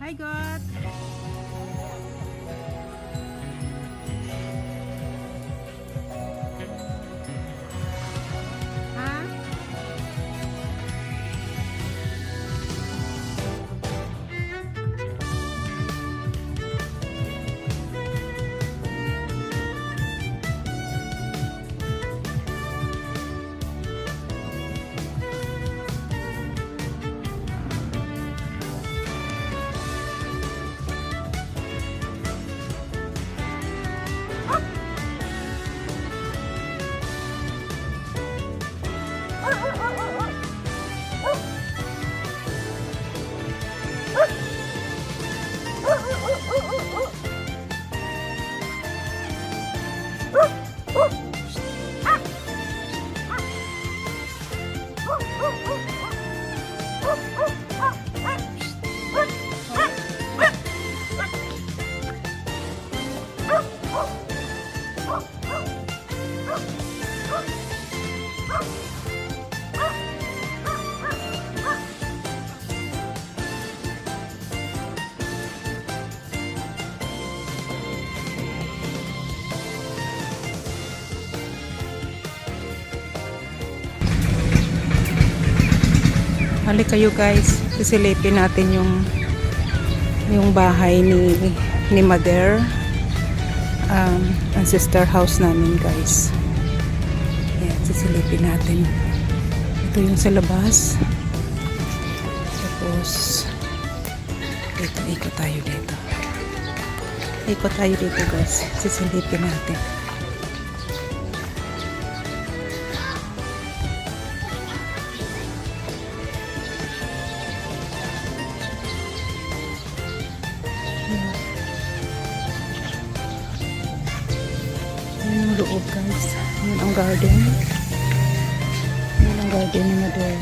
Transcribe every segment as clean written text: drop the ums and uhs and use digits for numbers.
Hi, God. Ha? Halik kayo guys, sisilipin natin yung bahay ni Mother, ang sister house namin guys. Ayan, sisilipin natin. Ito yung sa labas. Tapos dito, ikot tayo dito. Ikot tayo dito guys, sisilipin natin. Yan yung loob guys. Yan ang garden. Yan ang garden ni Mother.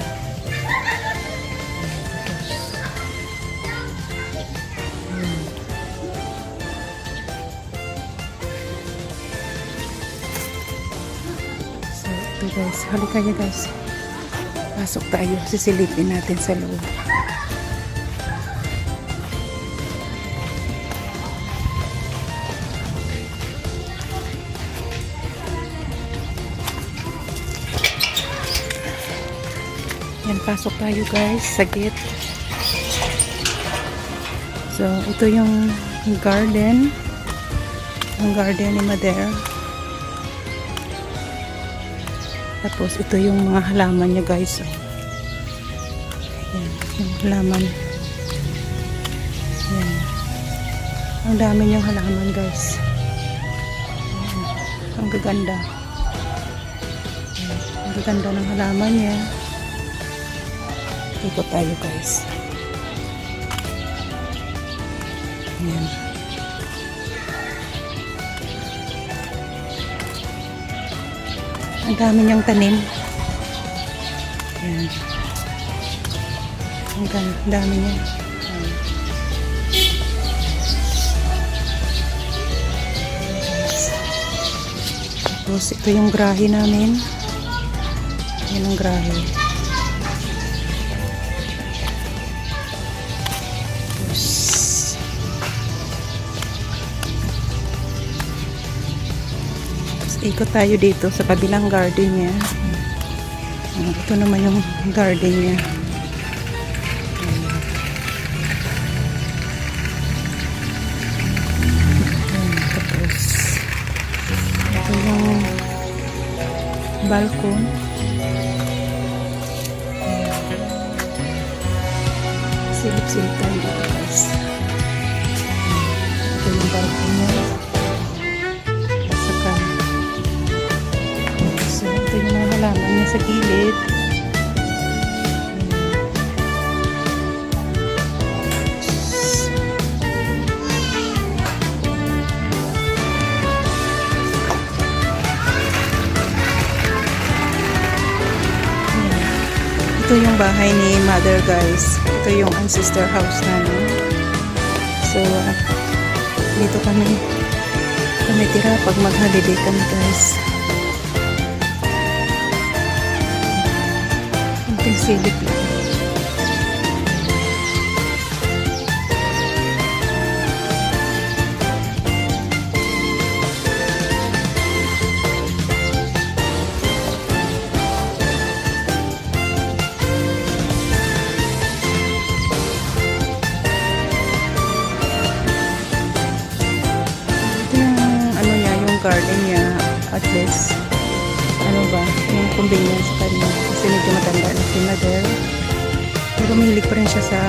So ito guys. Halika niyo guys. Pasok tayo. Sisilipin natin sa loob. Yan, pasok tayo guys sa gate. So, ito yung garden. Ang garden ni Mother. Tapos, ito yung mga halaman niya guys. Yan, yung halaman. Yan. Ang dami niyang halaman guys. Yan. Ang gaganda. Yan. Ang gaganda ng halaman niya. Ikot tayo guys. Ayan. Ang dami niyang tanim. Ayan. Ang dami niya. Ayan. Tapos ito yung grahe namin. Ayan ang grahe. Ikot tayo dito sa kabilang garden niya. Ito naman yung garden niya. Tapos ito yung balkon. Silip-silip tayo dito guys. Ito yung balkon niya. Ito yung mga halaman niya sa gilid. Ito yung bahay ni Mother guys. Ito yung ancestor house namin. So, dito kami tira pag mag-holiday kami guys. Silip lang. at least, ano ba, yung convenience pa rin. Kasi medyo matanda na si mother. Pero mahilig pa rin siya sa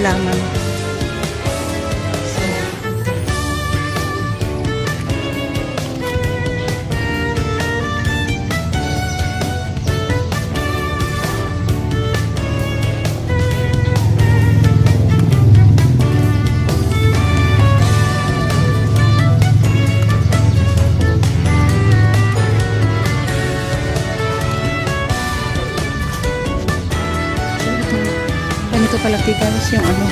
halaman. So, ganito kalaki guys yung ano,